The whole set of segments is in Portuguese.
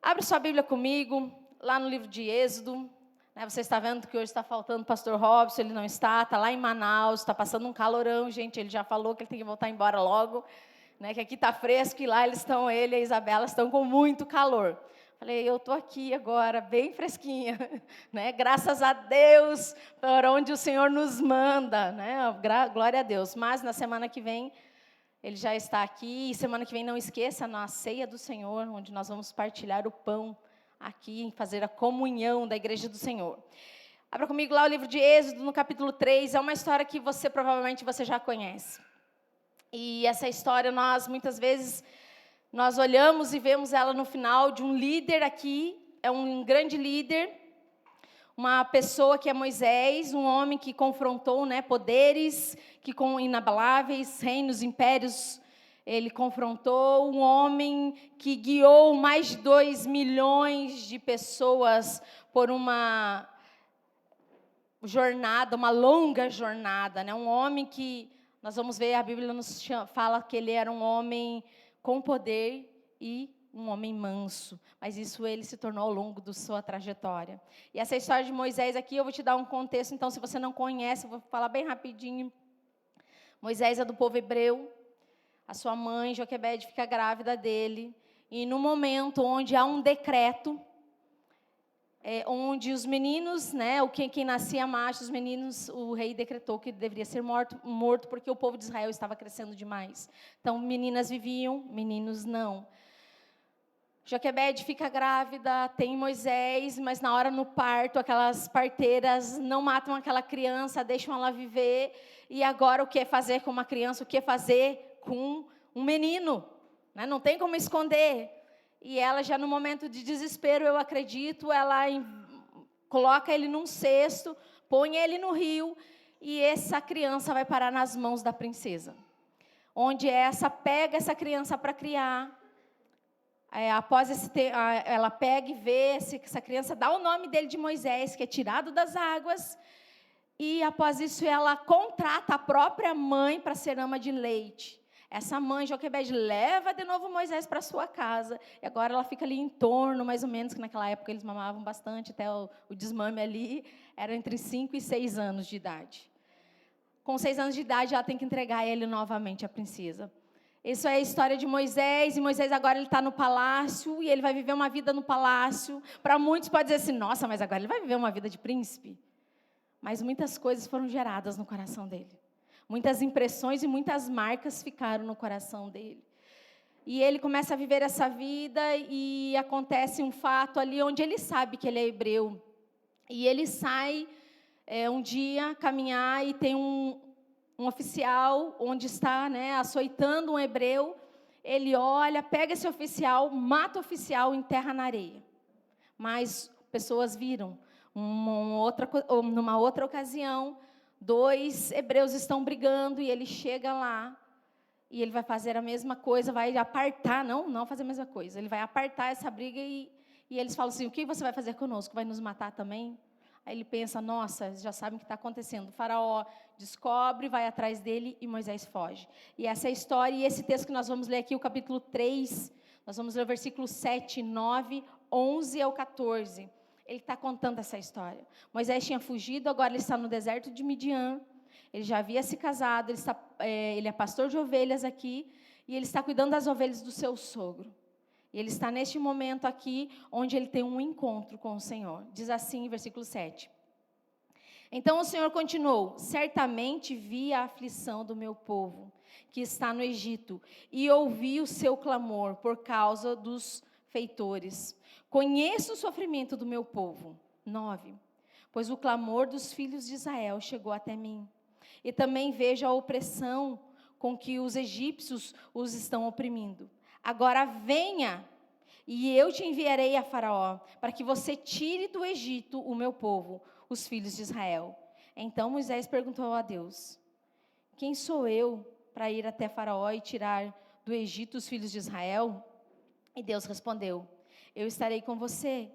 Abre sua Bíblia comigo, lá no livro de Êxodo. Você está vendo que hoje está faltando o pastor Robson, ele não está lá em Manaus, está passando um calorão, gente, ele já falou que ele tem que voltar embora logo, que aqui está fresco e lá ele e a Isabela estão com muito calor. Falei, eu estou aqui agora, bem fresquinha, graças a Deus, por onde o Senhor nos manda, glória a Deus. Mas na semana que vem, ele já está aqui, e semana que vem não esqueça, na ceia do Senhor, onde nós vamos partilhar o pão aqui, fazer a comunhão da igreja do Senhor. Abra comigo lá o livro de Êxodo, no capítulo 3, é uma história que provavelmente você já conhece. E essa história, muitas vezes, nós olhamos e vemos ela no final de um líder aqui, é um grande líder, uma pessoa que é Moisés, um homem que confrontou poderes inabaláveis, reinos, impérios, ele confrontou, um homem que guiou mais de 2 milhões de pessoas por uma jornada, uma longa jornada, um homem que, nós vamos ver, a Bíblia nos fala que ele era um homem com poder e um homem manso, mas isso ele se tornou ao longo da sua trajetória. E essa história de Moisés aqui, eu vou te dar um contexto, então se você não conhece, eu vou falar bem rapidinho. Moisés é do povo hebreu, a sua mãe, Joquebede, fica grávida dele, e no momento onde há um decreto, onde os meninos, quem nascia macho, os meninos, o rei decretou que ele deveria ser morto porque o povo de Israel estava crescendo demais. Então, meninas viviam, meninos não. Joquebede fica grávida, tem Moisés, mas na hora no parto, aquelas parteiras não matam aquela criança, deixam ela viver. E agora o que fazer com uma criança? O que fazer com um menino? Não tem como esconder. E ela já no momento de desespero, eu acredito, ela coloca ele num cesto, põe ele no rio, e essa criança vai parar nas mãos da princesa. Onde pega essa criança para criar. Após ela pega e vê se essa criança dá o nome dele de Moisés, que é tirado das águas, e após isso ela contrata a própria mãe para ser ama de leite. Essa mãe, Joquebede, leva de novo Moisés para sua casa, e agora ela fica ali em torno, mais ou menos, que naquela época eles mamavam bastante, até o desmame ali, era entre 5 e 6 anos de idade. Com 6 anos de idade, ela tem que entregar ele novamente à princesa. Isso é a história de Moisés, e Moisés agora ele está no palácio, e ele vai viver uma vida no palácio. Para muitos pode dizer assim, nossa, mas agora ele vai viver uma vida de príncipe. Mas muitas coisas foram geradas no coração dele. Muitas impressões e muitas marcas ficaram no coração dele. E ele começa a viver essa vida, e acontece um fato ali onde ele sabe que ele é hebreu. E ele sai um dia caminhar, e tem um oficial, onde está açoitando um hebreu. Ele olha, pega esse oficial, mata o oficial e enterra na areia. Mas pessoas viram, numa outra ocasião, 2 hebreus estão brigando, e ele chega lá, e ele vai fazer a mesma coisa, vai apartar, não fazer a mesma coisa, ele vai apartar essa briga, e eles falam assim, o que você vai fazer conosco? Vai nos matar também? Aí ele pensa, nossa, já sabem o que está acontecendo. O faraó descobre, vai atrás dele, e Moisés foge. E essa é a história, e esse texto que nós vamos ler aqui, o capítulo 3, nós vamos ler o versículo 7, 9, 11 ao 14. Ele está contando essa história. Moisés tinha fugido, agora ele está no deserto de Midian. Ele já havia se casado, ele é pastor de ovelhas aqui, e ele está cuidando das ovelhas do seu sogro. E ele está neste momento aqui, onde ele tem um encontro com o Senhor. Diz assim, versículo 7. Então o Senhor continuou, certamente vi a aflição do meu povo, que está no Egito, e ouvi o seu clamor por causa dos feitores. Conheço o sofrimento do meu povo. 9. Pois o clamor dos filhos de Israel chegou até mim. E também vejo a opressão com que os egípcios os estão oprimindo. Agora venha, e eu te enviarei a Faraó, para que você tire do Egito o meu povo, os filhos de Israel. Então Moisés perguntou a Deus, quem sou eu para ir até Faraó e tirar do Egito os filhos de Israel? E Deus respondeu, eu estarei com você,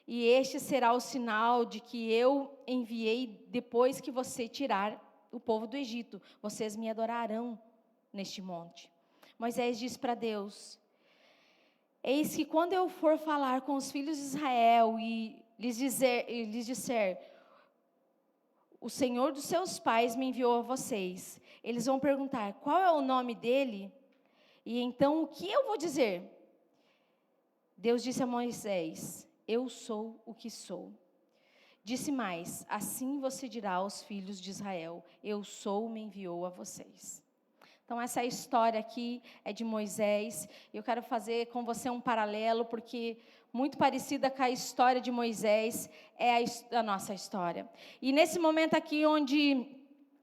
e este será o sinal de que eu enviei depois que você tirar o povo do Egito. Vocês me adorarão neste monte. Moisés disse para Deus, Eis que quando eu for falar com os filhos de Israel e lhes disser, o Senhor dos seus pais me enviou a vocês, eles vão perguntar, qual é o nome dele? E então o que eu vou dizer? Deus disse a Moisés, eu sou o que sou. Disse mais, assim você dirá aos filhos de Israel, eu sou, me enviou a vocês. Então essa história aqui é de Moisés. Eu quero fazer com você um paralelo, porque muito parecida com a história de Moisés é a nossa história. E nesse momento aqui onde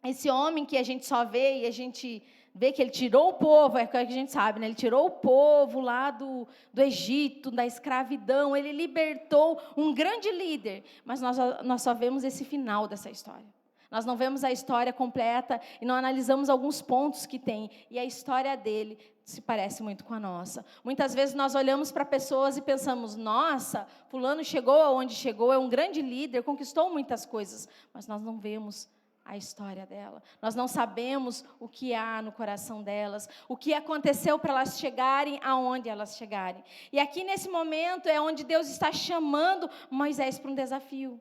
esse homem que a gente só vê e a gente vê que ele tirou o povo, é o que a gente sabe, né? Ele tirou o povo lá do Egito, da escravidão, ele libertou um grande líder, mas nós só vemos esse final dessa história. Nós não vemos a história completa e não analisamos alguns pontos que tem. E a história dele se parece muito com a nossa. Muitas vezes nós olhamos para pessoas e pensamos, nossa, fulano chegou aonde chegou, é um grande líder, conquistou muitas coisas. Mas nós não vemos a história dela. Nós não sabemos o que há no coração delas, o que aconteceu para elas chegarem aonde elas chegarem. E aqui nesse momento é onde Deus está chamando Moisés para um desafio.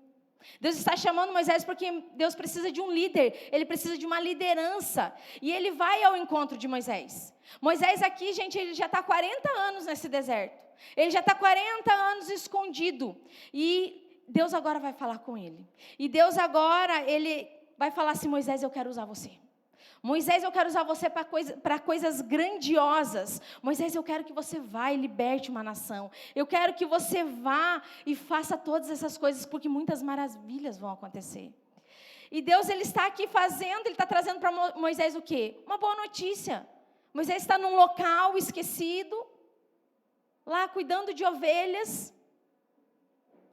Deus está chamando Moisés porque Deus precisa de um líder, ele precisa de uma liderança, e ele vai ao encontro de Moisés. Moisés aqui, gente, ele já está 40 anos nesse deserto, ele já está 40 anos escondido, e Deus agora vai falar com ele, e Deus agora, ele vai falar assim, Moisés, eu quero usar você. Moisés, eu quero usar você para coisas grandiosas. Moisés, eu quero que você vá e liberte uma nação. Eu quero que você vá e faça todas essas coisas, porque muitas maravilhas vão acontecer. E Deus, ele está aqui fazendo, ele está trazendo para Moisés o quê? Uma boa notícia. Moisés está num local esquecido, lá cuidando de ovelhas.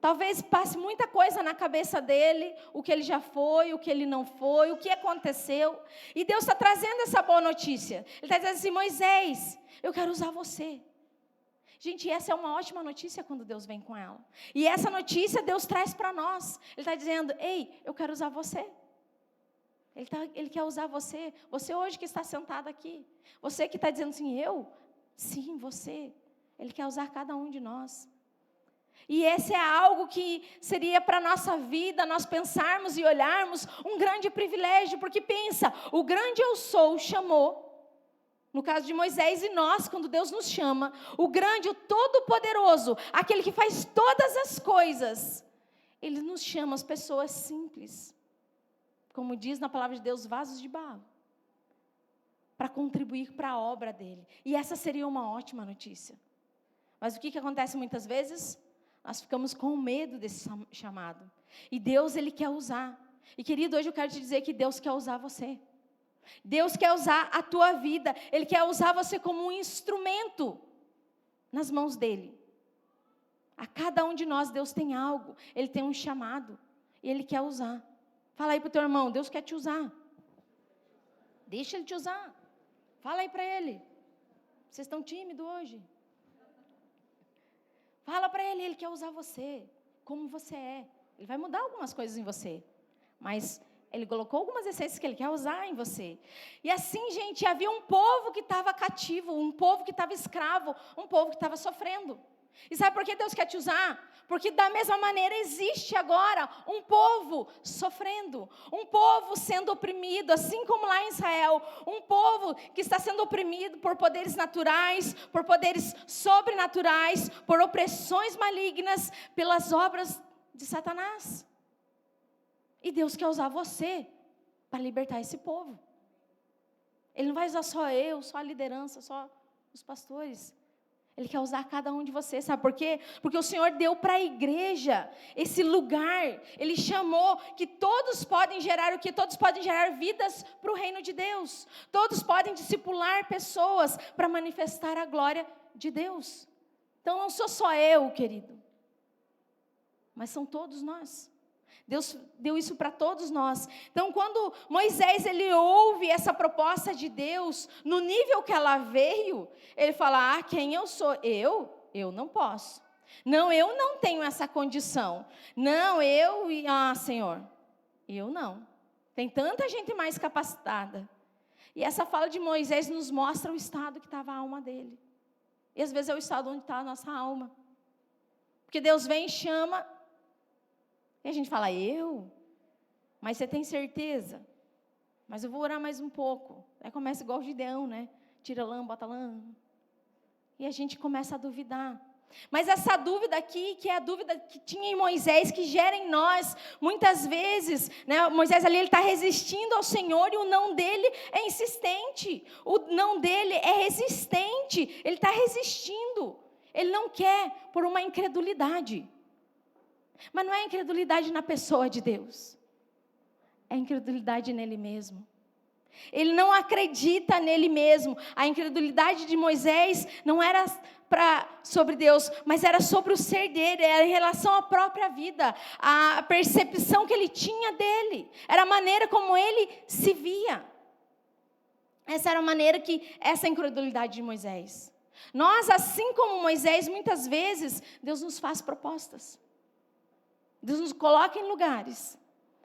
Talvez passe muita coisa na cabeça dele, o que ele já foi, o que ele não foi, o que aconteceu. E Deus está trazendo essa boa notícia. Ele está dizendo assim, Moisés, eu quero usar você. Gente, essa é uma ótima notícia quando Deus vem com ela. E essa notícia Deus traz para nós. Ele está dizendo, ei, eu quero usar você. Ele quer usar você. Você hoje que está sentado aqui. Você que está dizendo assim, eu? Sim, você. Ele quer usar cada um de nós. E esse é algo que seria para a nossa vida, nós pensarmos e olharmos um grande privilégio, porque pensa, o grande eu sou chamou, no caso de Moisés e nós, quando Deus nos chama, o grande, o todo-poderoso, aquele que faz todas as coisas, Ele nos chama as pessoas simples, como diz na palavra de Deus, vasos de barro, para contribuir para a obra dEle, e essa seria uma ótima notícia. Mas o que acontece muitas vezes? Nós ficamos com medo desse chamado. E Deus, Ele quer usar. E querido, hoje eu quero te dizer que Deus quer usar você. Deus quer usar a tua vida. Ele quer usar você como um instrumento nas mãos dEle. A cada um de nós, Deus tem algo. Ele tem um chamado. E Ele quer usar. Fala aí para o teu irmão, Deus quer te usar. Deixa Ele te usar. Fala aí para Ele. Vocês estão tímidos hoje? Fala para Ele, Ele quer usar você, como você é. Ele vai mudar algumas coisas em você, mas Ele colocou algumas essências que Ele quer usar em você. E assim, gente, havia um povo que estava cativo, um povo que estava escravo, um povo que estava sofrendo. E sabe por que Deus quer te usar? Porque da mesma maneira existe agora um povo sofrendo, um povo sendo oprimido, assim como lá em Israel, um povo que está sendo oprimido por poderes naturais, por poderes sobrenaturais, por opressões malignas, pelas obras de Satanás. E Deus quer usar você para libertar esse povo. Ele não vai usar só eu, só a liderança, só os pastores. Ele quer usar cada um de vocês, sabe por quê? Porque o Senhor deu para a igreja esse lugar, Ele chamou que todos podem gerar o quê? Todos podem gerar vidas para o reino de Deus, todos podem discipular pessoas para manifestar a glória de Deus. Então não sou só eu, querido, mas são todos nós. Deus deu isso para todos nós. Então, quando Moisés ele ouve essa proposta de Deus, no nível que ela veio, ele fala, quem eu sou? Eu não posso. Não, eu não tenho essa condição. Não, Senhor, eu não. Tem tanta gente mais capacitada. E essa fala de Moisés nos mostra o estado que estava a alma dele. E às vezes é o estado onde está a nossa alma. Porque Deus vem e chama, e a gente fala, eu? Mas você tem certeza? Mas eu vou orar mais um pouco. Aí começa igual o Gideão, né? Tira lã, bota lã. E a gente começa a duvidar. Mas essa dúvida aqui, que é a dúvida que tinha em Moisés, que gera em nós, muitas vezes, né, Moisés ali, ele está resistindo ao Senhor, e o não dele é insistente, o não dele é resistente, ele está resistindo, ele não quer por uma incredulidade, mas não é incredulidade na pessoa de Deus, é incredulidade nele mesmo. Ele não acredita nele mesmo. A incredulidade de Moisés não era sobre Deus, mas era sobre o ser dele, era em relação à própria vida, a percepção que ele tinha dele, era a maneira como ele se via. Essa era a maneira essa incredulidade de Moisés. Nós, assim como Moisés, muitas vezes, Deus nos faz propostas. Deus nos coloca em lugares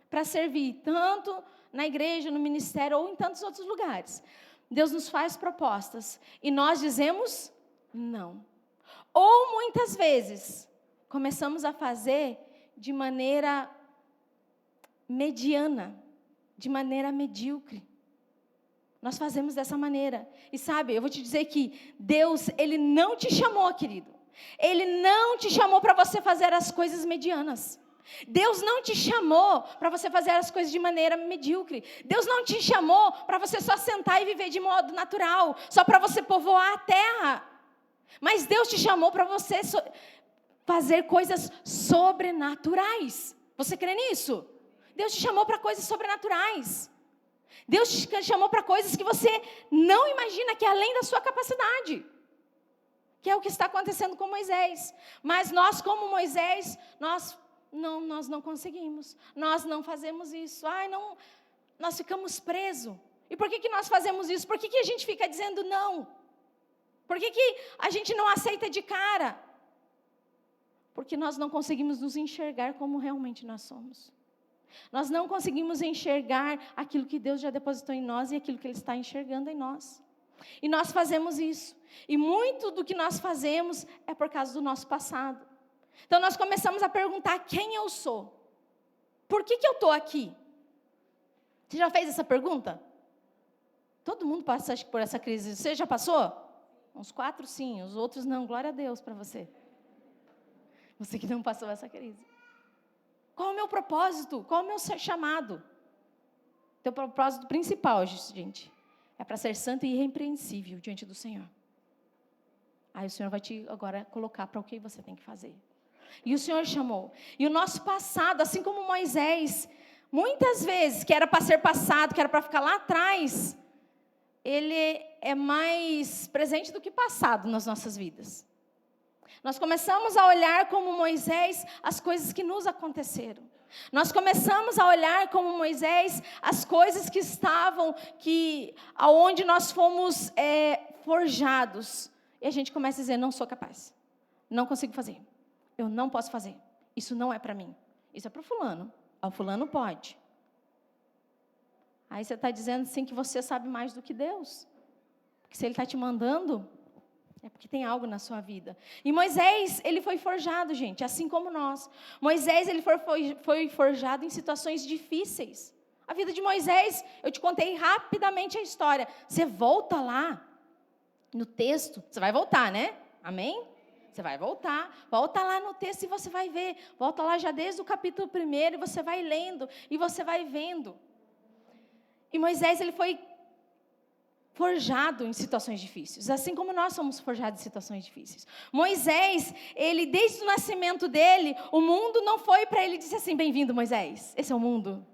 para servir, tanto na igreja, no ministério ou em tantos outros lugares. Deus nos faz propostas e nós dizemos não. Ou muitas vezes começamos a fazer de maneira mediana, de maneira medíocre. Nós fazemos dessa maneira. E sabe, eu vou te dizer que Deus, Ele não te chamou, querido. Ele não te chamou para você fazer as coisas medianas. Deus não te chamou para você fazer as coisas de maneira medíocre. Deus não te chamou para você só sentar e viver de modo natural, só para você povoar a terra. Mas Deus te chamou para você fazer coisas sobrenaturais. Você crê nisso? Deus te chamou para coisas sobrenaturais. Deus te chamou para coisas que você não imagina, que é além da sua capacidade. Que é o que está acontecendo com Moisés. Mas nós, como Moisés, nós não conseguimos, nós não fazemos isso, nós ficamos presos. E por que nós fazemos isso? Por que a gente fica dizendo não? Por que a gente não aceita de cara? Porque nós não conseguimos nos enxergar como realmente nós somos. Nós não conseguimos enxergar aquilo que Deus já depositou em nós e aquilo que Ele está enxergando em nós. E nós fazemos isso. E muito do que nós fazemos é por causa do nosso passado. Então nós começamos a perguntar quem eu sou. Por que eu estou aqui? Você já fez essa pergunta? Todo mundo passa por essa crise. Você já passou? Uns 4 sim, os outros não. Glória a Deus para você. Você que não passou essa crise. Qual é o meu propósito? Qual é o meu chamado? Teu propósito principal, gente, é para ser santo e irrepreensível diante do Senhor. Aí o Senhor vai te agora colocar para o que você tem que fazer. E o Senhor chamou. E o nosso passado, assim como Moisés, muitas vezes, que era para ser passado, que era para ficar lá atrás, ele é mais presente do que passado nas nossas vidas. Nós começamos a olhar como Moisés as coisas que nos aconteceram. Nós começamos a olhar como Moisés as coisas que estavam, aonde nós fomos forjados. E a gente começa a dizer, não sou capaz, não consigo fazer. Eu não posso fazer. Isso não é para mim. Isso é para o fulano. O fulano pode. Aí você está dizendo sim que você sabe mais do que Deus. Porque se Ele está te mandando, é porque tem algo na sua vida. E Moisés, ele foi forjado, gente, assim como nós. Moisés, ele foi forjado em situações difíceis. A vida de Moisés, eu te contei rapidamente a história. Você volta lá no texto. Você vai voltar, né? Amém? Você vai voltar, volta lá no texto e você vai ver. Volta lá já desde o capítulo 1 e você vai lendo e você vai vendo. E Moisés, ele foi forjado em situações difíceis, assim como nós somos forjados em situações difíceis. Moisés, ele desde o nascimento dele, o mundo não foi para ele dizer assim, bem-vindo Moisés, esse é o mundo.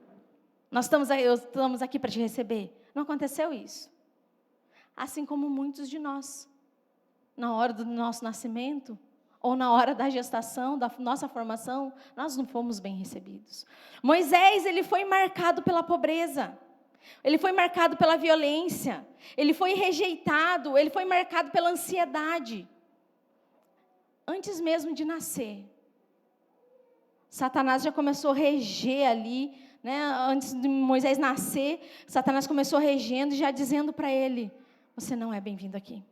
Nós estamos aqui para te receber. Não aconteceu isso. Assim como muitos de nós. Na hora do nosso nascimento, ou na hora da gestação, da nossa formação, nós não fomos bem recebidos. Moisés, ele foi marcado pela pobreza, ele foi marcado pela violência, ele foi rejeitado, ele foi marcado pela ansiedade. Antes mesmo de nascer, Satanás já começou a reger ali, né? Antes de Moisés nascer, Satanás começou regendo e já dizendo para ele, você não é bem-vindo aqui.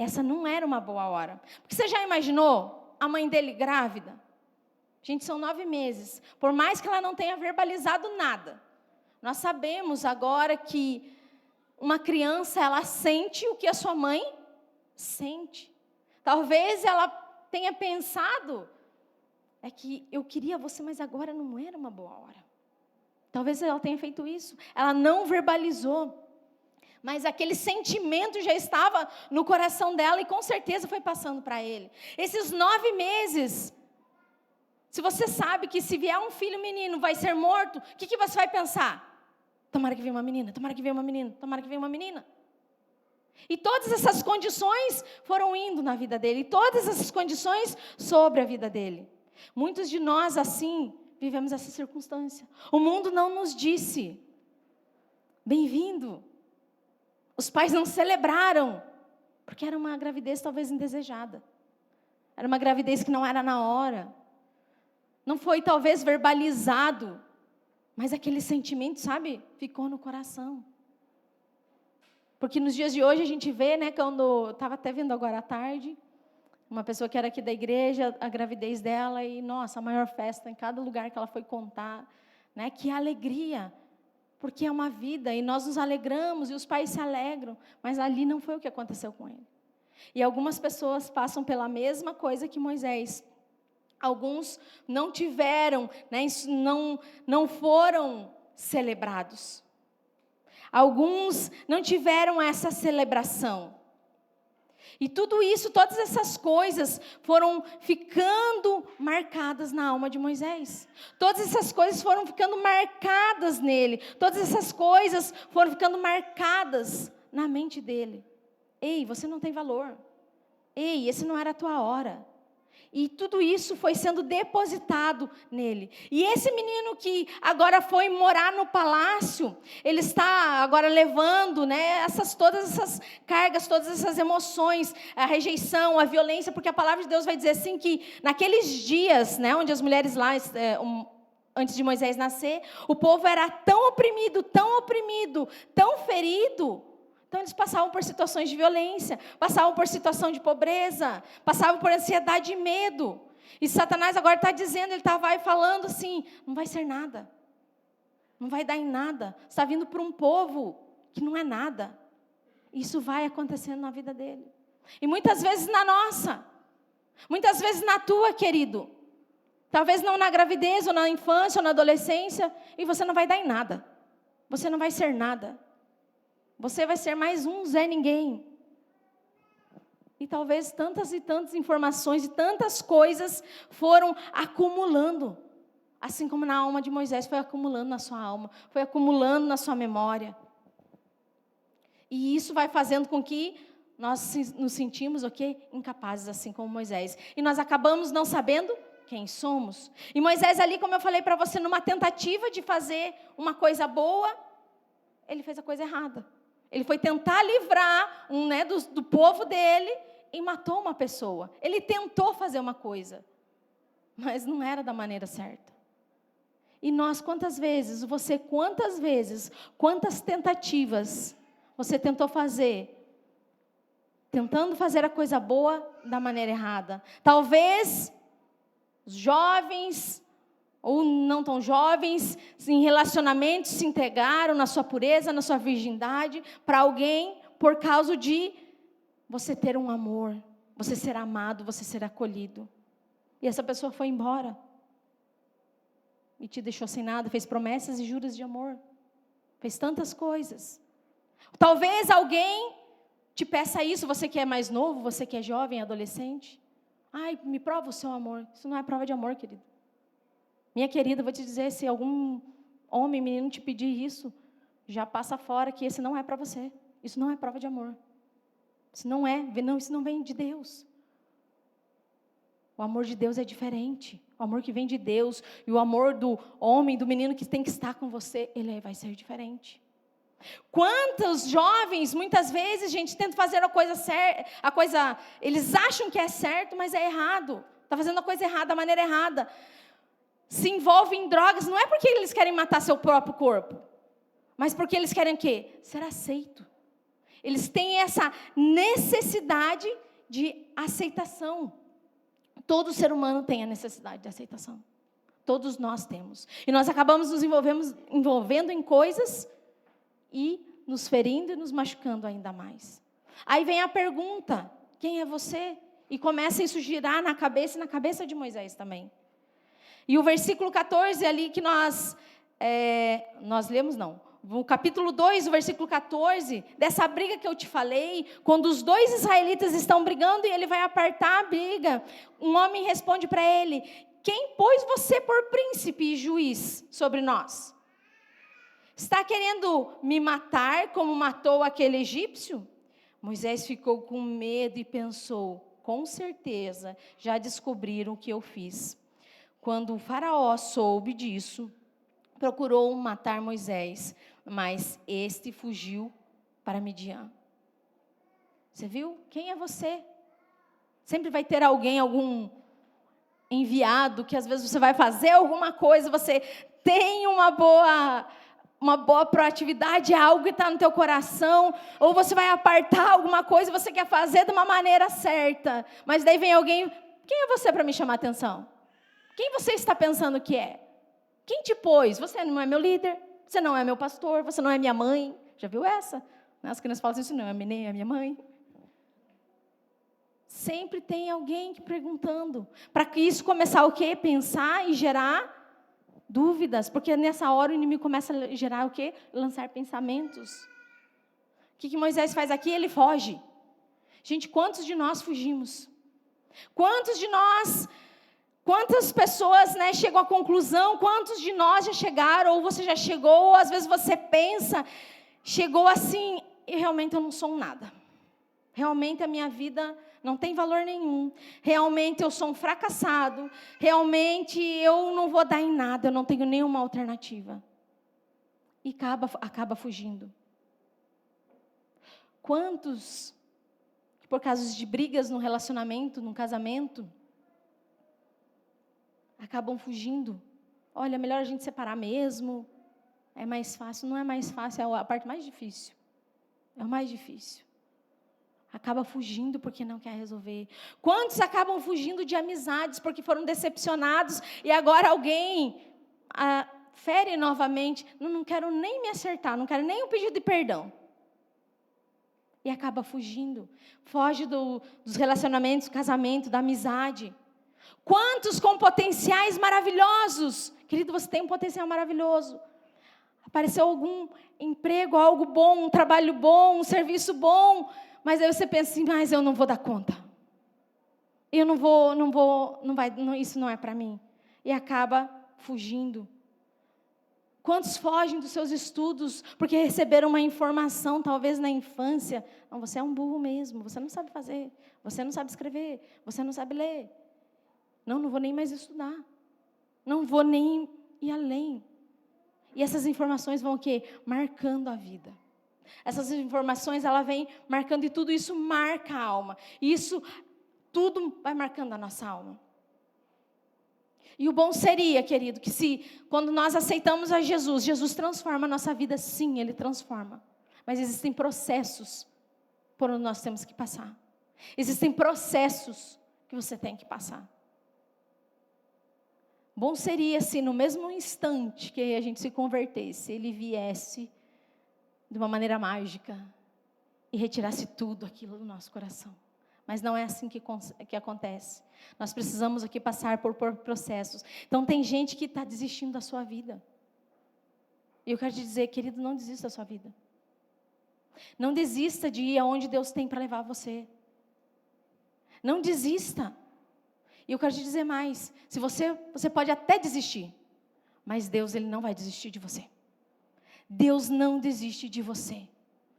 essa não era uma boa hora. Porque você já imaginou a mãe dele grávida? Gente, são 9 meses. Por mais que ela não tenha verbalizado nada, nós sabemos agora que uma criança, ela sente o que a sua mãe sente. Talvez ela tenha pensado, é que eu queria você, mas agora não era uma boa hora. Talvez ela tenha feito isso. Ela não verbalizou. Mas aquele sentimento já estava no coração dela e com certeza foi passando para ele. Esses 9 meses, se você sabe que se vier um filho menino vai ser morto, o que você vai pensar? Tomara que venha uma menina, tomara que venha uma menina, tomara que venha uma menina. E todas essas condições foram indo na vida dele. E todas essas condições sobre a vida dele. Muitos de nós, assim, vivemos essa circunstância. O mundo não nos disse, bem-vindo. Os pais não celebraram, porque era uma gravidez talvez indesejada. Era uma gravidez que não era na hora. Não foi talvez verbalizado, mas aquele sentimento, sabe, ficou no coração. Porque nos dias de hoje a gente vê, né, quando estava até vendo agora à tarde, uma pessoa que era aqui da igreja, a gravidez dela e, nossa, a maior festa em cada lugar que ela foi contar, né, que alegria. Porque é uma vida e nós nos alegramos e os pais se alegram, mas ali não foi o que aconteceu com ele. E algumas pessoas passam pela mesma coisa que Moisés. Alguns não tiveram, né, não foram celebrados. Alguns não tiveram essa celebração. E tudo isso, todas essas coisas foram ficando marcadas na alma de Moisés. Todas essas coisas foram ficando marcadas nele. Todas essas coisas foram ficando marcadas na mente dele. Ei, você não tem valor. Ei, esse não era a tua hora. E tudo isso foi sendo depositado nele. E esse menino que agora foi morar no palácio, ele está agora levando, né, todas essas cargas, todas essas emoções, a rejeição, a violência, porque a palavra de Deus vai dizer assim que naqueles dias, né, onde as mulheres lá, antes de Moisés nascer, o povo era tão oprimido, tão ferido. Então, eles passavam por situações de violência, passavam por situação de pobreza, passavam por ansiedade e medo. E Satanás agora está dizendo, ele vai falando assim, não vai ser nada. Não vai dar em nada. Você está vindo para um povo que não é nada. Isso vai acontecendo na vida dele. E muitas vezes na nossa. Muitas vezes na tua, querido. Talvez não na gravidez, ou na infância, ou na adolescência. E você não vai dar em nada. Você não vai ser nada. Você vai ser mais um Zé Ninguém. E talvez tantas e tantas informações e tantas coisas foram acumulando. Assim como na alma de Moisés foi acumulando na sua alma. Foi acumulando na sua memória. E isso vai fazendo com que nós nos sentimos, incapazes, assim como Moisés. E nós acabamos não sabendo quem somos. E Moisés ali, como eu falei para você, numa tentativa de fazer uma coisa boa, ele fez a coisa errada. Ele foi tentar livrar do povo dele e matou uma pessoa. Ele tentou fazer uma coisa, mas não era da maneira certa. E nós, quantas vezes, quantas tentativas você tentou fazer, tentando fazer a coisa boa da maneira errada. Talvez os jovens ou não tão jovens, em relacionamentos, se entregaram na sua pureza, na sua virgindade, para alguém, por causa de você ter um amor, você ser amado, você ser acolhido. E essa pessoa foi embora. E te deixou sem nada, fez promessas e juras de amor. Fez tantas coisas. Talvez alguém te peça isso, você que é mais novo, você que é jovem, adolescente. Ai, me prova o seu amor. Isso não é prova de amor, querido. Minha querida, vou te dizer, se algum homem, menino te pedir isso, já passa fora que esse não é para você. Isso não é prova de amor. Isso não vem de Deus. O amor de Deus é diferente. O amor que vem de Deus e o amor do homem, do menino que tem que estar com você, ele vai ser diferente. Quantos jovens, muitas vezes, gente, tentam fazer a coisa certa, eles acham que é certo, mas é errado. Está fazendo a coisa errada, da maneira errada. Se envolvem em drogas, não é porque eles querem matar seu próprio corpo, mas porque eles querem o quê? Ser aceito. Eles têm essa necessidade de aceitação. Todo ser humano tem a necessidade de aceitação. Todos nós temos. E nós acabamos nos envolvendo em coisas e nos ferindo e nos machucando ainda mais. Aí vem a pergunta, quem é você? E começa isso a girar na cabeça e na cabeça de Moisés também. E o versículo 14 ali que nós lemos, não. O capítulo 2, o versículo 14, dessa briga que eu te falei, quando os dois israelitas estão brigando e ele vai apartar a briga, um homem responde para ele, quem pôs você por príncipe e juiz sobre nós? Está querendo me matar como matou aquele egípcio? Moisés ficou com medo e pensou, com certeza já descobriram o que eu fiz. Quando o faraó soube disso, procurou matar Moisés, mas este fugiu para Midian. Você viu? Quem é você? Sempre vai ter algum enviado, que às vezes você vai fazer alguma coisa, você tem uma boa proatividade, algo que está no teu coração, ou você vai apartar alguma coisa e você quer fazer de uma maneira certa, mas daí vem alguém, quem é você para me chamar a atenção? Quem você está pensando que é? Quem te pôs? Você não é meu líder, você não é meu pastor, você não é minha mãe. Já viu essa? As crianças falam isso, não é nem a minha mãe. Sempre tem alguém perguntando. Para que isso começar o quê? Pensar e gerar dúvidas. Porque nessa hora o inimigo começa a gerar o quê? Lançar pensamentos. O que Moisés faz aqui? Ele foge. Gente, quantos de nós fugimos? Quantas pessoas chegam à conclusão? Quantos de nós já chegaram? Ou você já chegou? Ou às vezes você pensa, chegou assim, e realmente eu não sou um nada. Realmente a minha vida não tem valor nenhum. Realmente eu sou um fracassado. Realmente eu não vou dar em nada. Eu não tenho nenhuma alternativa. E acaba fugindo. Quantos, por causa de brigas no relacionamento, no casamento, acabam fugindo? Olha, é melhor a gente separar mesmo. É mais fácil. Não é mais fácil, é a parte mais difícil. É o mais difícil. Acaba fugindo porque não quer resolver. Quantos acabam fugindo de amizades porque foram decepcionados e agora alguém fere novamente? Não quero nem me acertar, não quero nem um pedido de perdão. E acaba fugindo. Foge dos relacionamentos, do casamento, da amizade. Quantos com potenciais maravilhosos? Querido, você tem um potencial maravilhoso. Apareceu algum emprego, algo bom, um trabalho bom, um serviço bom. Mas aí você pensa assim, mas eu não vou dar conta. Eu isso não é para mim. E acaba fugindo. Quantos fogem dos seus estudos porque receberam uma informação, talvez na infância. Não, você é um burro mesmo, você não sabe fazer, você não sabe escrever, você não sabe ler. Não vou nem mais estudar. Não vou nem ir além. E essas informações vão o quê? Marcando a vida. Essas informações, ela vem marcando e tudo isso marca a alma. E isso tudo vai marcando a nossa alma. E o bom seria, querido, que quando nós aceitamos a Jesus, Jesus transforma a nossa vida, sim, Ele transforma. Mas existem processos por onde nós temos que passar. Existem processos que você tem que passar. Bom seria se no mesmo instante que a gente se convertesse, Ele viesse de uma maneira mágica e retirasse tudo aquilo do nosso coração. Mas não é assim que acontece. Nós precisamos aqui passar por processos. Então tem gente que está desistindo da sua vida. E eu quero te dizer, querido, não desista da sua vida. Não desista de ir aonde Deus tem para levar você. Não desista. E eu quero te dizer mais. Se você pode até desistir, mas Deus, Ele não vai desistir de você. Deus não desiste de você.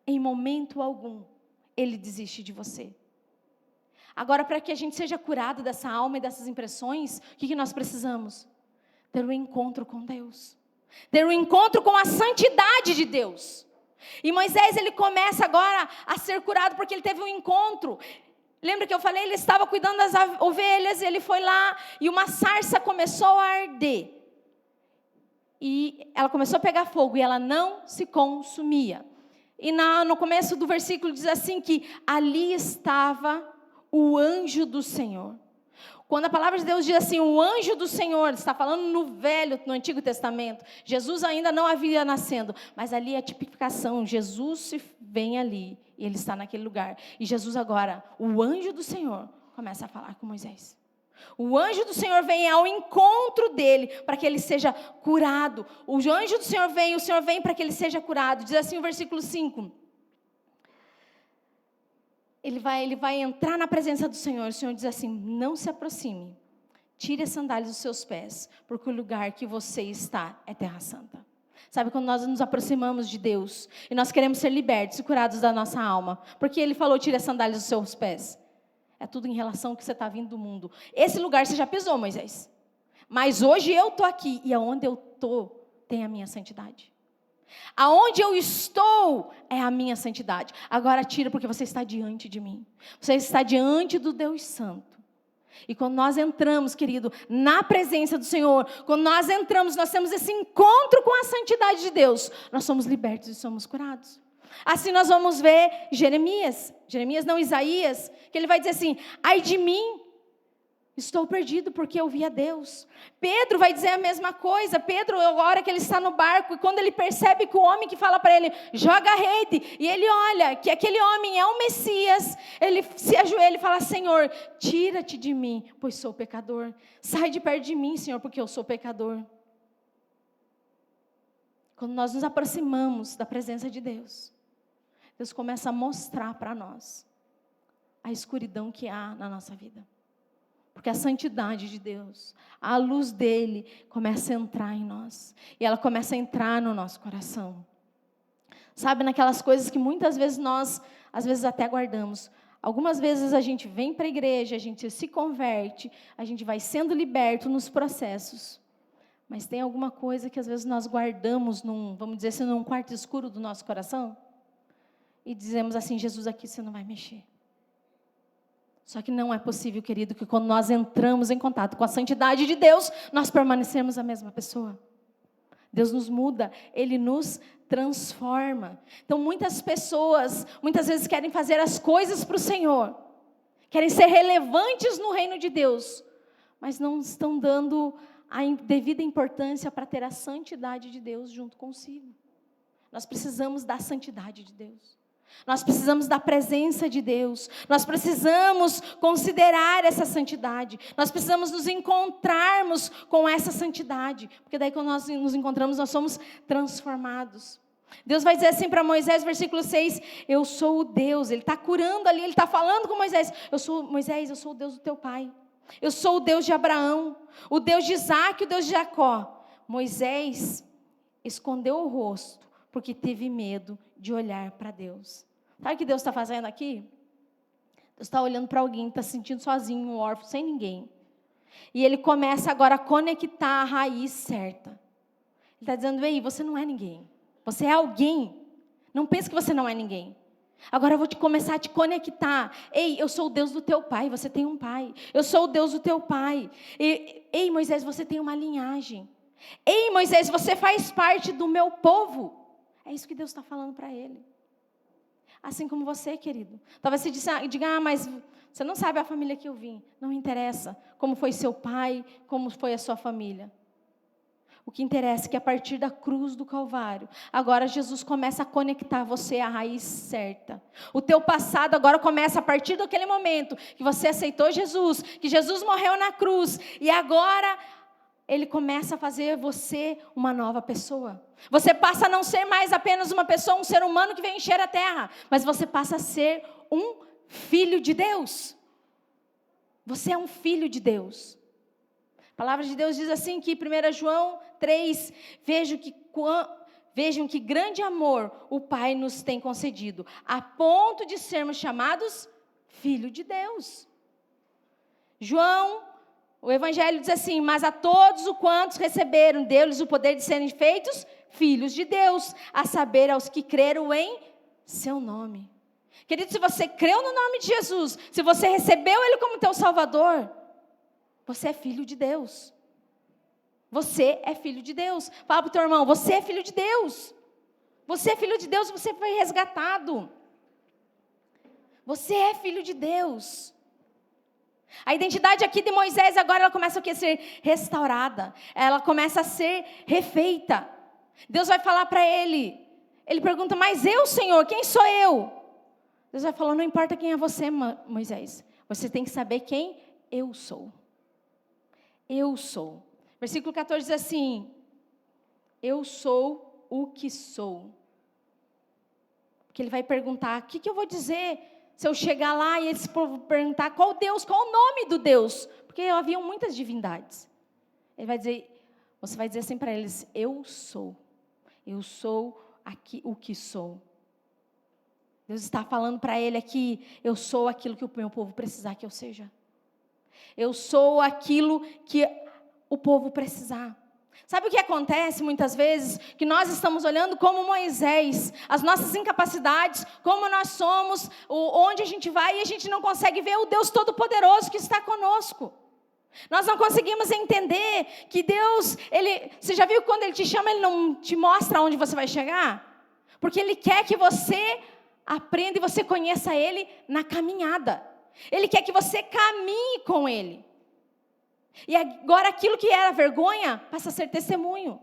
Em momento algum, Ele desiste de você. Agora, para que a gente seja curado dessa alma e dessas impressões, o que nós precisamos? Ter um encontro com Deus. Ter um encontro com a santidade de Deus. E Moisés, ele começa agora a ser curado porque ele teve um encontro. Lembra que eu falei? Ele estava cuidando das ovelhas, ele foi lá e uma sarça começou a arder. E ela começou a pegar fogo e ela não se consumia. E no começo do versículo diz assim que ali estava o anjo do Senhor. Quando a palavra de Deus diz assim, o anjo do Senhor, está falando no Antigo Testamento. Jesus ainda não havia nascendo, mas ali é a tipificação. Jesus se vem ali e ele está naquele lugar. E Jesus agora, o anjo do Senhor, começa a falar com Moisés. O anjo do Senhor vem ao encontro dele para que ele seja curado. O anjo do Senhor vem para que ele seja curado. Diz assim o versículo 5. Ele vai entrar na presença do Senhor. O Senhor diz assim, não se aproxime. Tire as sandálias dos seus pés, porque o lugar que você está é terra santa. Sabe, quando nós nos aproximamos de Deus e nós queremos ser libertos e curados da nossa alma, porque Ele falou, tire as sandálias dos seus pés. É tudo em relação ao que você está vindo do mundo. Esse lugar você já pisou, Moisés. Mas hoje eu estou aqui, e aonde eu estou tem a minha santidade. Aonde eu estou é a minha santidade. Agora tira, porque você está diante de mim. Você está diante do Deus Santo. E quando nós entramos, querido, na presença do Senhor, quando nós entramos, nós temos esse encontro com a santidade de Deus, nós somos libertos e somos curados. Assim nós vamos ver Isaías, que ele vai dizer assim, ai de mim, estou perdido porque eu vi a Deus. Pedro vai dizer a mesma coisa. Pedro, a hora que ele está no barco, e quando ele percebe que o homem que fala para ele, joga a rede, e ele olha que aquele homem é o Messias, ele se ajoelha e fala, Senhor, tira-te de mim, pois sou pecador. Sai de perto de mim, Senhor, porque eu sou pecador. Quando nós nos aproximamos da presença de Deus, Deus começa a mostrar para nós a escuridão que há na nossa vida. Porque a santidade de Deus, a luz dele começa a entrar em nós. E ela começa a entrar no nosso coração. Sabe, naquelas coisas que muitas vezes nós, às vezes até guardamos. Algumas vezes a gente vem para a igreja, a gente se converte, a gente vai sendo liberto nos processos. Mas tem alguma coisa que às vezes nós guardamos vamos dizer assim, num quarto escuro do nosso coração. E dizemos assim, Jesus, aqui você não vai mexer. Só que não é possível, querido, que quando nós entramos em contato com a santidade de Deus, nós permanecemos a mesma pessoa. Deus nos muda, Ele nos transforma. Então muitas pessoas, muitas vezes querem fazer as coisas para o Senhor. Querem ser relevantes no reino de Deus. Mas não estão dando a devida importância para ter a santidade de Deus junto consigo. Nós precisamos da santidade de Deus. Nós precisamos da presença de Deus. Nós precisamos considerar essa santidade. Nós precisamos nos encontrarmos com essa santidade. Porque daí quando nós nos encontramos, nós somos transformados. Deus vai dizer assim para Moisés, versículo 6, eu sou o Deus. Ele está curando ali, ele está falando com Moisés. Moisés, eu sou o Deus do teu pai. Eu sou o Deus de Abraão, o Deus de Isaac, o Deus de Jacó. Moisés escondeu o rosto, porque teve medo de olhar para Deus. Sabe o que Deus está fazendo aqui? Deus está olhando para alguém que está se sentindo sozinho, um órfão, sem ninguém. E Ele começa agora a conectar a raiz certa. Ele está dizendo, ei, você não é ninguém. Você é alguém. Não pense que você não é ninguém. Agora eu vou começar a te conectar. Ei, eu sou o Deus do teu pai, você tem um pai. Eu sou o Deus do teu pai. Ei, Moisés, você tem uma linhagem. Ei, Moisés, você faz parte do meu povo. É isso que Deus está falando para ele. Assim como você, querido. Talvez você diga, mas você não sabe a família que eu vim. Não interessa como foi seu pai, como foi a sua família. O que interessa é que a partir da cruz do Calvário, agora Jesus começa a conectar você à raiz certa. O teu passado agora começa a partir daquele momento que você aceitou Jesus, que Jesus morreu na cruz, e agora Ele começa a fazer você uma nova pessoa. Você passa a não ser mais apenas uma pessoa, um ser humano que vem encher a terra, mas você passa a ser um filho de Deus. Você é um filho de Deus. A palavra de Deus diz assim que 1 João 3, vejam que grande amor o Pai nos tem concedido, a ponto de sermos chamados filho de Deus. João, o Evangelho diz assim, mas a todos os quantos receberam, deu-lhes o poder de serem feitos filhos de Deus, a saber, aos que creram em seu nome. Querido, se você creu no nome de Jesus, se você recebeu Ele como teu Salvador, você é filho de Deus. Você é filho de Deus. Fala para o teu irmão, você é filho de Deus. Você é filho de Deus, você foi resgatado. Você é filho de Deus. A identidade aqui de Moisés agora ela começa a ser restaurada. Ela começa a ser refeita. Deus vai falar para ele. Ele pergunta, mas eu, Senhor, quem sou eu? Deus vai falar, não importa quem é você, Moisés. Você tem que saber quem eu sou. Eu sou. Versículo 14 diz assim, eu sou o que sou. Porque ele vai perguntar, o que eu vou dizer se eu chegar lá e eles perguntar qual Deus, qual o nome do Deus? Porque haviam muitas divindades. Ele vai dizer, você vai dizer assim para eles, eu sou aqui o que sou. Deus está falando para ele aqui, eu sou aquilo que o meu povo precisar que eu seja. Eu sou aquilo que o povo precisar. Sabe o que acontece muitas vezes? Que nós estamos olhando como Moisés, as nossas incapacidades, como nós somos, onde a gente vai, e a gente não consegue ver o Deus Todo-Poderoso que está conosco. Nós não conseguimos entender que Deus, você já viu quando Ele te chama, Ele não te mostra onde você vai chegar? Porque Ele quer que você aprenda e você conheça Ele na caminhada. Ele quer que você caminhe com Ele. E agora aquilo que era vergonha passa a ser testemunho.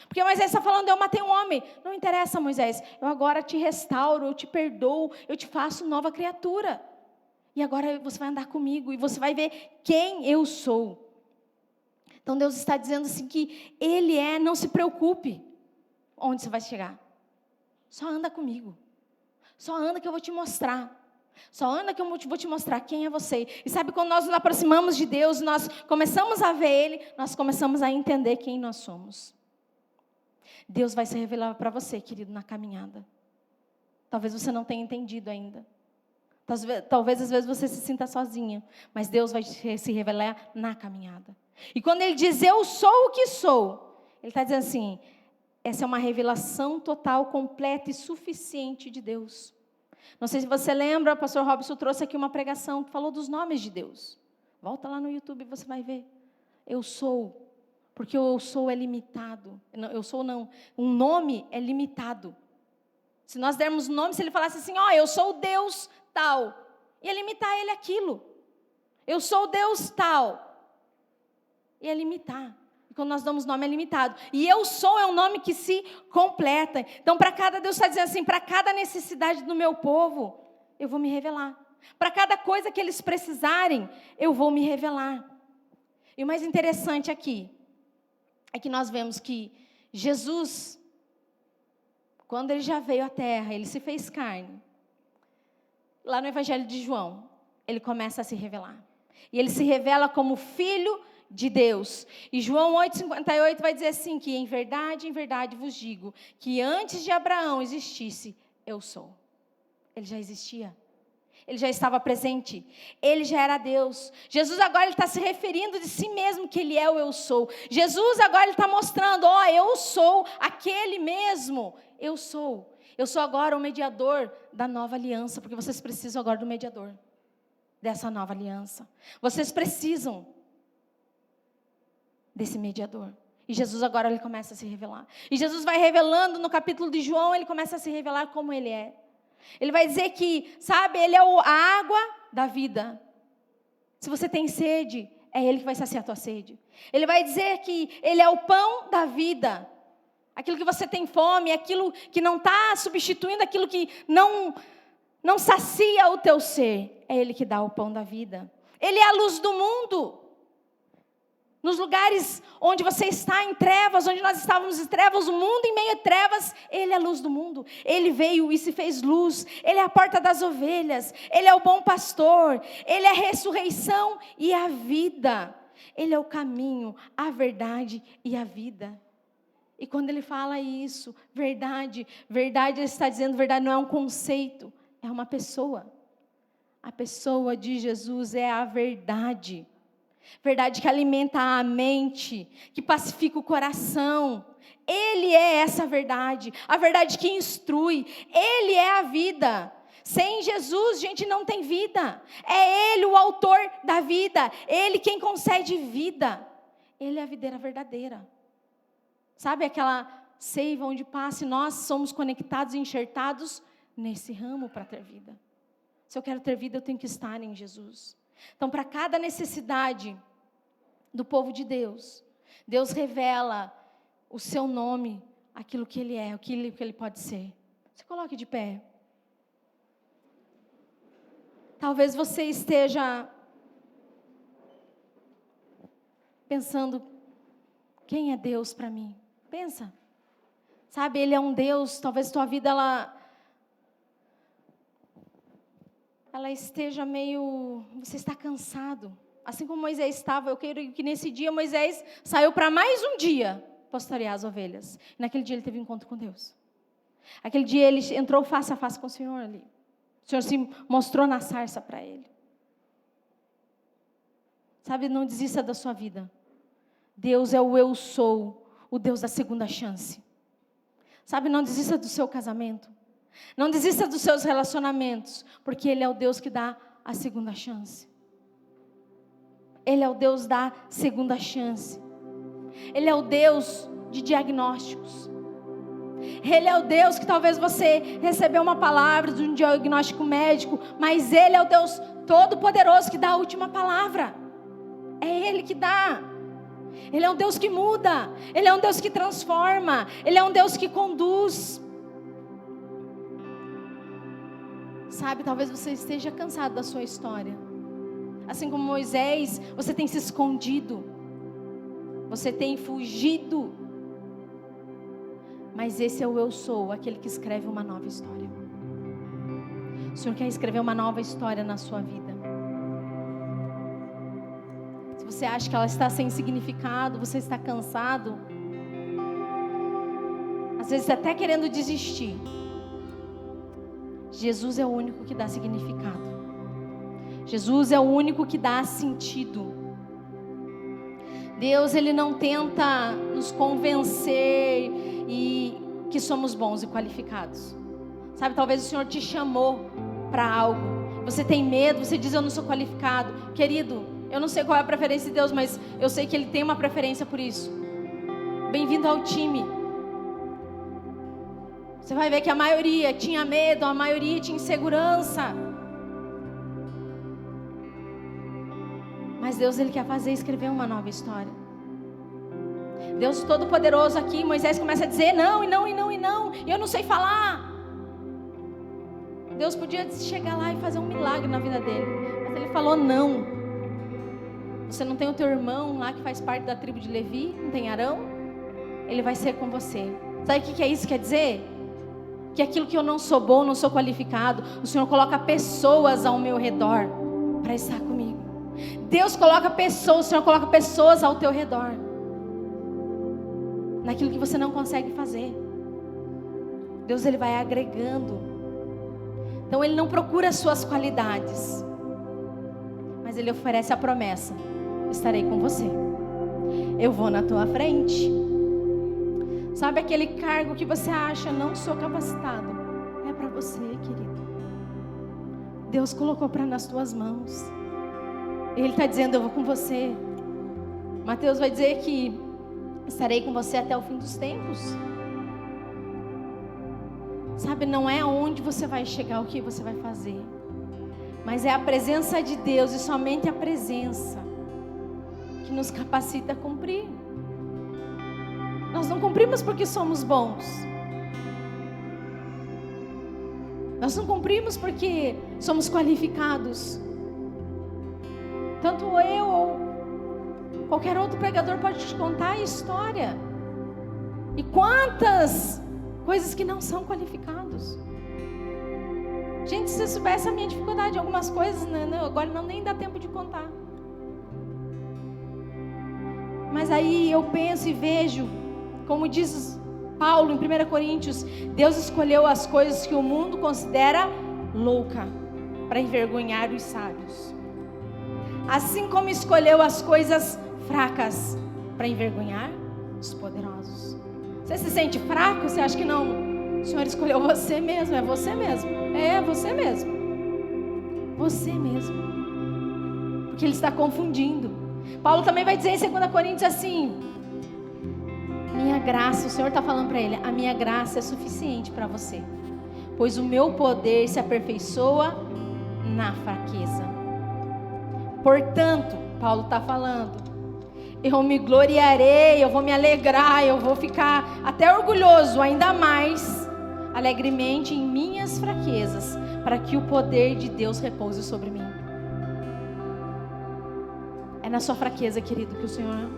Porque Moisés está falando, eu matei um homem. Não interessa, Moisés, eu agora te restauro, eu te perdoo, eu te faço nova criatura. E agora você vai andar comigo e você vai ver quem eu sou. Então Deus está dizendo assim que Ele não se preocupe onde você vai chegar. Só anda comigo. Só anda que eu vou te mostrar. Só anda que eu vou te mostrar quem é você. E sabe, quando nós nos aproximamos de Deus, nós começamos a ver Ele, nós começamos a entender quem nós somos. Deus vai se revelar para você, querido, na caminhada. Talvez você não tenha entendido ainda. Talvez às vezes você se sinta sozinha. Mas Deus vai se revelar na caminhada. E quando Ele diz, eu sou o que sou, Ele está dizendo assim, essa é uma revelação total, completa e suficiente de Deus. Não sei se você lembra, o pastor Robson trouxe aqui uma pregação que falou dos nomes de Deus. Volta lá no YouTube e você vai ver. Eu sou, porque o eu sou é limitado. Um nome é limitado. Se nós dermos nome, se ele falasse assim, eu sou o Deus tal, ia limitar ele aquilo. Eu sou o Deus tal, ia limitar. Quando nós damos nome é limitado. E eu sou é um nome que se completa. Então, Deus está dizendo assim, para cada necessidade do meu povo, eu vou me revelar. Para cada coisa que eles precisarem, eu vou me revelar. E o mais interessante aqui, é que nós vemos que Jesus, quando Ele já veio à terra, Ele se fez carne. Lá no Evangelho de João, Ele começa a se revelar. E Ele se revela como Filho de Deus. E João 8,58 vai dizer assim, que em verdade vos digo, que antes de Abraão existisse, eu sou. Ele já existia. Ele já estava presente. Ele já era Deus. Jesus agora ele está se referindo de si mesmo que Ele é o eu sou. Jesus agora ele está mostrando, eu sou aquele mesmo. Eu sou. Eu sou agora o mediador da nova aliança, porque vocês precisam agora do mediador dessa nova aliança. Vocês precisam desse mediador. E Jesus agora ele começa a se revelar. E Jesus vai revelando no capítulo de João, ele começa a se revelar como Ele é. Ele vai dizer que, Ele é a água da vida. Se você tem sede, é Ele que vai saciar a tua sede. Ele vai dizer que Ele é o pão da vida. Aquilo que você tem fome, aquilo que não está substituindo, aquilo que não sacia o teu ser. É Ele que dá o pão da vida. Ele é a luz do mundo. Nos lugares onde você está em trevas, onde nós estávamos em trevas, o mundo em meio a trevas, Ele é a luz do mundo. Ele veio e se fez luz. Ele é a porta das ovelhas. Ele é o bom pastor. Ele é a ressurreição e a vida. Ele é o caminho, a verdade e a vida. E quando Ele fala isso, verdade, Ele está dizendo verdade, não é um conceito, é uma pessoa. A pessoa de Jesus é a verdade. Verdade que alimenta a mente, que pacifica o coração. Ele é essa verdade, a verdade que instrui. Ele é a vida. Sem Jesus, gente, não tem vida. É Ele o autor da vida. Ele quem concede vida. Ele é a videira verdadeira. Sabe aquela seiva, onde passe, nós somos conectados e enxertados nesse ramo para ter vida. Se eu quero ter vida, eu tenho que estar em Jesus. Então, para cada necessidade do povo de Deus, Deus revela o seu nome, aquilo que Ele é, aquilo que Ele pode ser. Se coloque de pé. Talvez você esteja pensando, quem é Deus para mim? Pensa. Sabe, Ele é um Deus, talvez tua vida ela esteja meio, você está cansado. Assim como Moisés estava, eu quero que nesse dia Moisés saiu para mais um dia pastorear as ovelhas. E naquele dia ele teve um encontro com Deus. Aquele dia ele entrou face a face com o Senhor ali. O Senhor se mostrou na sarça para ele. Sabe, não desista da sua vida. Deus é o eu sou, o Deus da segunda chance. Sabe, não desista do seu casamento. Não desista dos seus relacionamentos, porque Ele é o Deus que dá a segunda chance. Ele é o Deus da segunda chance. Ele é o Deus de diagnósticos. Ele é o Deus que talvez você recebeu uma palavra de um diagnóstico médico, mas Ele é o Deus todo-poderoso que dá a última palavra. É Ele que dá. Ele é um Deus que muda. Ele é um Deus que transforma. Ele é um Deus que conduz. Sabe, talvez você esteja cansado da sua história. Assim como Moisés, você tem se escondido. Você tem fugido. Mas esse é o eu sou, aquele que escreve uma nova história. O Senhor quer escrever uma nova história na sua vida. Se você acha que ela está sem significado, você está cansado, às vezes até querendo desistir, Jesus é o único que dá significado. Jesus é o único que dá sentido. Deus, Ele não tenta nos convencer e que somos bons e qualificados. Sabe, talvez o Senhor te chamou para algo. Você tem medo, você diz, eu não sou qualificado. Querido, eu não sei qual é a preferência de Deus, mas eu sei que Ele tem uma preferência por isso. Bem-vindo ao time. Você vai ver que a maioria tinha medo, a maioria tinha insegurança. Mas Deus, Ele quer escrever uma nova história. Deus Todo-Poderoso aqui, Moisés começa a dizer não, e não, e não, e não. E eu não sei falar. Deus podia chegar lá e fazer um milagre na vida dele. Mas Ele falou não. Você não tem o teu irmão lá que faz parte da tribo de Levi? Não tem Arão? Ele vai ser com você. Sabe o que isso quer dizer? Que aquilo que eu não sou bom, não sou qualificado, o Senhor coloca pessoas ao meu redor para estar comigo. Deus coloca pessoas, o Senhor coloca pessoas ao teu redor. Naquilo que você não consegue fazer. Deus, Ele vai agregando. Então Ele não procura as suas qualidades, mas Ele oferece a promessa: estarei com você. Eu vou na tua frente. Sabe aquele cargo que você acha, não sou capacitado? É para você, querido. Deus colocou nas tuas mãos. Ele está dizendo, eu vou com você. Mateus vai dizer que estarei com você até o fim dos tempos. Sabe, não é aonde você vai chegar, o que você vai fazer, mas é a presença de Deus, e somente a presença que nos capacita a cumprir. Nós não cumprimos porque somos bons. Nós não cumprimos porque somos qualificados. Tanto eu ou qualquer outro pregador pode te contar a história. E quantas coisas que não são qualificados. Gente, se você soubesse a minha dificuldade em algumas coisas, né? Agora nem dá tempo de contar. Mas aí eu penso e vejo, como diz Paulo em 1 Coríntios, Deus escolheu as coisas que o mundo considera louca para envergonhar os sábios. Assim como escolheu as coisas fracas para envergonhar os poderosos. Você se sente fraco? Você acha que não? O Senhor escolheu você mesmo, é você mesmo. É você mesmo. Você mesmo. Porque Ele está confundindo. Paulo também vai dizer em 2 Coríntios assim: Minha graça, o Senhor está falando para ele, a minha graça é suficiente para você, pois o meu poder se aperfeiçoa na fraqueza. Portanto, Paulo está falando, eu me gloriarei, eu vou me alegrar, eu vou ficar até orgulhoso, ainda mais, alegremente em minhas fraquezas, para que o poder de Deus repouse sobre mim. É na sua fraqueza, querido, que o Senhor,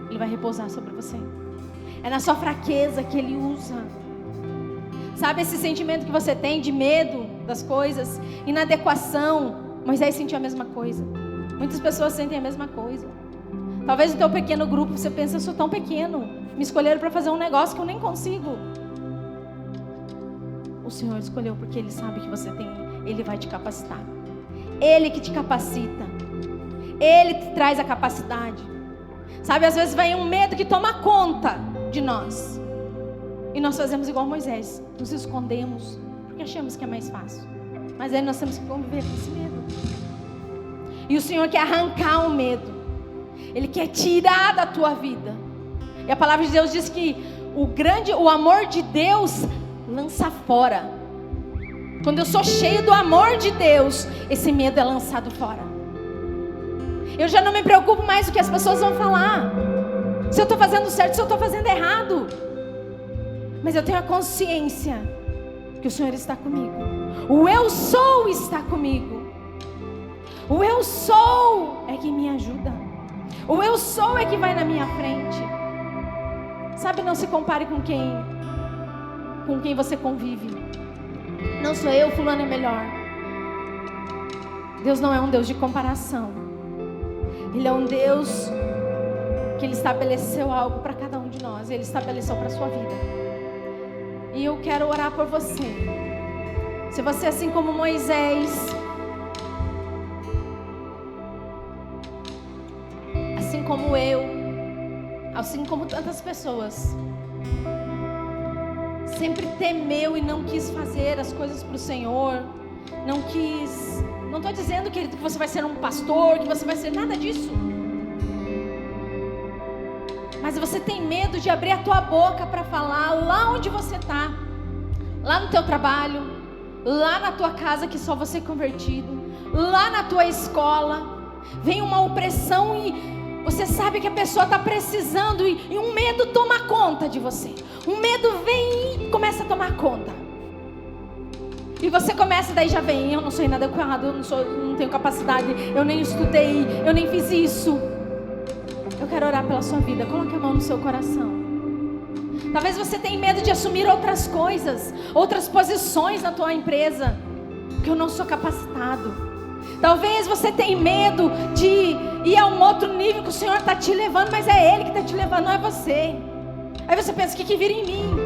Ele vai repousar sobre você. É na sua fraqueza que Ele usa. Sabe esse sentimento que você tem de medo das coisas, inadequação? Moisés sentiu a mesma coisa. Muitas pessoas sentem a mesma coisa. Talvez no teu pequeno grupo você pense, eu sou tão pequeno, me escolheram para fazer um negócio que eu nem consigo. O Senhor escolheu porque Ele sabe que você tem, Ele vai te capacitar. Ele que te capacita. Ele te traz a capacidade. Sabe, às vezes vem um medo que toma conta de nós. E nós fazemos igual Moisés. Nos escondemos porque achamos que é mais fácil. Mas aí nós temos que conviver com esse medo. E o Senhor quer arrancar o medo. Ele quer tirar da tua vida. E a palavra de Deus diz que o amor de Deus lança fora. Quando eu sou cheio do amor de Deus, esse medo é lançado fora. Eu já não me preocupo mais com o que as pessoas vão falar. Se eu estou fazendo certo, se eu estou fazendo errado. Mas eu tenho a consciência que o Senhor está comigo. O eu sou está comigo. O eu sou é que me ajuda. O eu sou é que vai na minha frente. Sabe, não se compare com quem você convive. Não sou eu, fulano é melhor. Deus não é um Deus de comparação. Ele é um Deus que Ele estabeleceu algo para cada um de nós. Ele estabeleceu para a sua vida. E eu quero orar por você. Se você, assim como Moisés, assim como eu, assim como tantas pessoas, sempre temeu e não quis fazer as coisas para o Senhor, não estou dizendo, querido, que você vai ser um pastor, que você vai ser nada disso. Mas você tem medo de abrir a tua boca para falar lá onde você está, lá no teu trabalho, lá na tua casa que só você é convertido, lá na tua escola. Vem uma opressão e você sabe que a pessoa está precisando e um medo toma conta de você. Um medo vem e começa a tomar conta. E você começa, daí já vem, eu não sou inadequado, eu não tenho capacidade, eu nem estudei, eu nem fiz isso. Eu quero orar pela sua vida. Coloque a mão no seu coração. Talvez você tenha medo de assumir outras coisas, outras posições na tua empresa, porque eu não sou capacitado. Talvez você tenha medo de ir a um outro nível que o Senhor está te levando, mas é Ele que está te levando, não é você. Aí você pensa, o que vira em mim?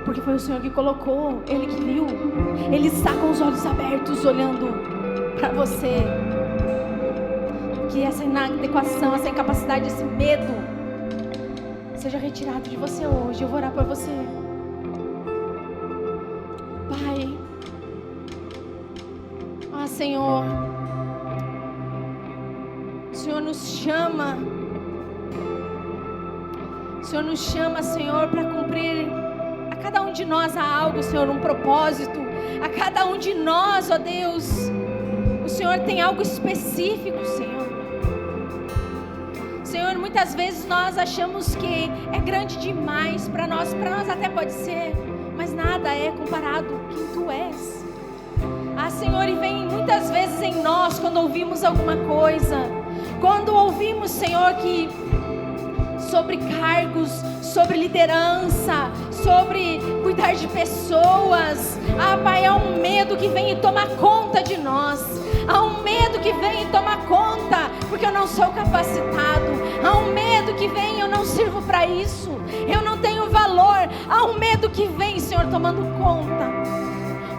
Porque foi o Senhor que colocou, Ele que viu. Ele está com os olhos abertos olhando para você. Que essa inadequação, essa incapacidade, esse medo seja retirado de você hoje. Eu vou orar por você. Pai, Senhor, o Senhor nos chama. O Senhor nos chama, Senhor, para cumprir a cada um de nós há algo, Senhor, um propósito. A cada um de nós, ó Deus, o Senhor tem algo específico, Senhor. Senhor, muitas vezes nós achamos que é grande demais para nós até pode ser, mas nada é comparado com quem Tu és. Senhor, e vem muitas vezes em nós quando ouvimos alguma coisa, quando ouvimos, Senhor, que sobre cargos, sobre liderança, sobre cuidar de pessoas, Pai, há um medo que vem e toma conta de nós. Há um medo que vem e toma conta, porque eu não sou capacitado. Há um medo que vem e eu não sirvo para isso. Eu não tenho valor. Há um medo que vem, Senhor, tomando conta.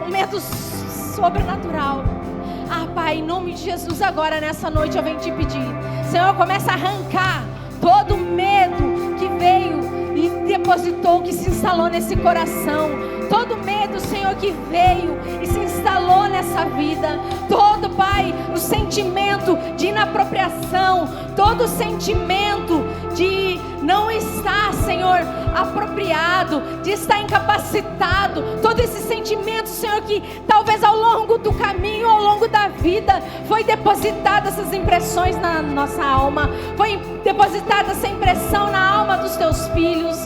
Um medo sobrenatural. Pai, em nome de Jesus, agora nessa noite eu venho te pedir. Senhor, começa a arrancar todo medo que veio e depositou, que se instalou nesse coração. Todo medo, Senhor, que veio e se instalou nessa vida. Todo, Pai, o sentimento de inapropriação, todo o sentimento de não está, Senhor, apropriado, de estar incapacitado. Todo esse sentimento, Senhor, que talvez ao longo do caminho, ao longo da vida, foi depositada essas impressões na nossa alma, foi depositada essa impressão na alma dos teus filhos.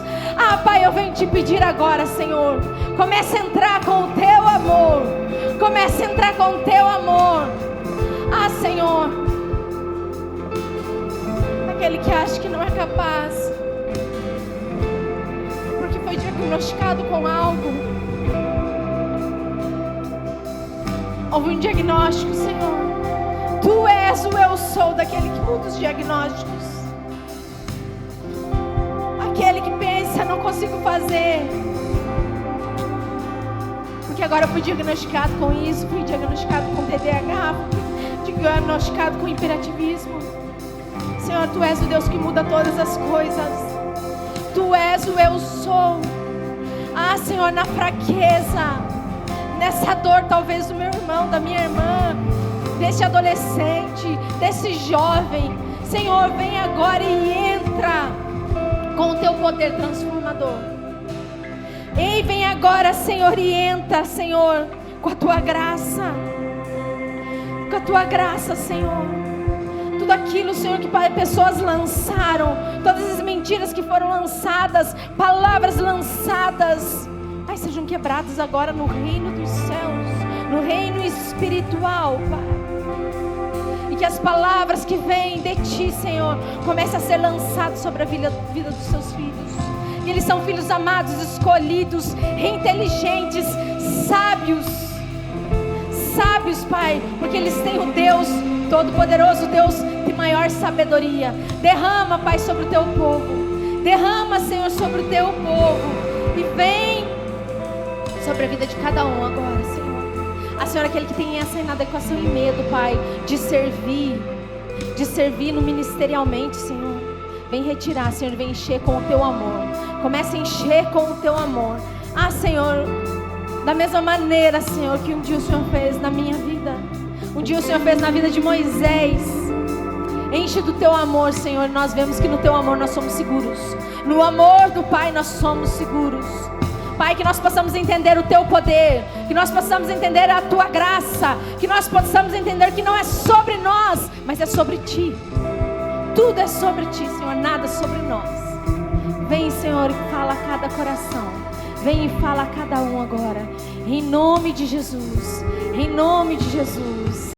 Pai, eu venho te pedir agora, Senhor, comece a entrar com o teu amor, comece a entrar com o teu amor. Senhor, aquele que acha que não é capaz, porque foi diagnosticado com algo, houve um diagnóstico, Senhor. Tu és o eu sou daquele que muda os diagnósticos. Aquele que pensa, não consigo fazer, porque agora eu fui diagnosticado com isso, fui diagnosticado com TDAH, fui diagnosticado com hiperativismo. Senhor, Tu és o Deus que muda todas as coisas. Tu és o eu sou. Senhor, na fraqueza, nessa dor talvez do meu irmão, da minha irmã, desse adolescente, desse jovem, Senhor, vem agora e entra com o Teu poder transformador. Ei, vem agora, Senhor, e entra, Senhor, com a Tua graça. Com a Tua graça, Senhor. Tudo aquilo, Senhor, que pessoas lançaram, todas as mentiras que foram lançadas, palavras lançadas, Pai, sejam quebradas agora no reino dos céus, no reino espiritual, Pai. E que as palavras que vêm de Ti, Senhor, comecem a ser lançadas sobre a vida dos Seus filhos. E eles são filhos amados, escolhidos, inteligentes, sábios, Pai, porque eles têm o Deus Todo-Poderoso, Deus de maior sabedoria. Derrama, Pai, sobre o Teu povo. Derrama, Senhor, sobre o Teu povo. E vem sobre a vida de cada um agora, Senhor. Senhor, aquele que tem essa inadequação e medo, Pai, de servir no ministerialmente, Senhor. Vem retirar, Senhor, vem encher com o Teu amor. Comece a encher com o Teu amor. Senhor, da mesma maneira, Senhor, que um dia o Senhor fez na minha vida, um dia o Senhor fez na vida de Moisés. Enche do Teu amor, Senhor. Nós vemos que no Teu amor nós somos seguros. No amor do Pai nós somos seguros. Pai, que nós possamos entender o Teu poder, que nós possamos entender a Tua graça, que nós possamos entender que não é sobre nós, mas é sobre Ti. Tudo é sobre Ti, Senhor, nada sobre nós. Vem, Senhor, e fala a cada coração. Vem e fala a cada um agora. Em nome de Jesus. Em nome de Jesus.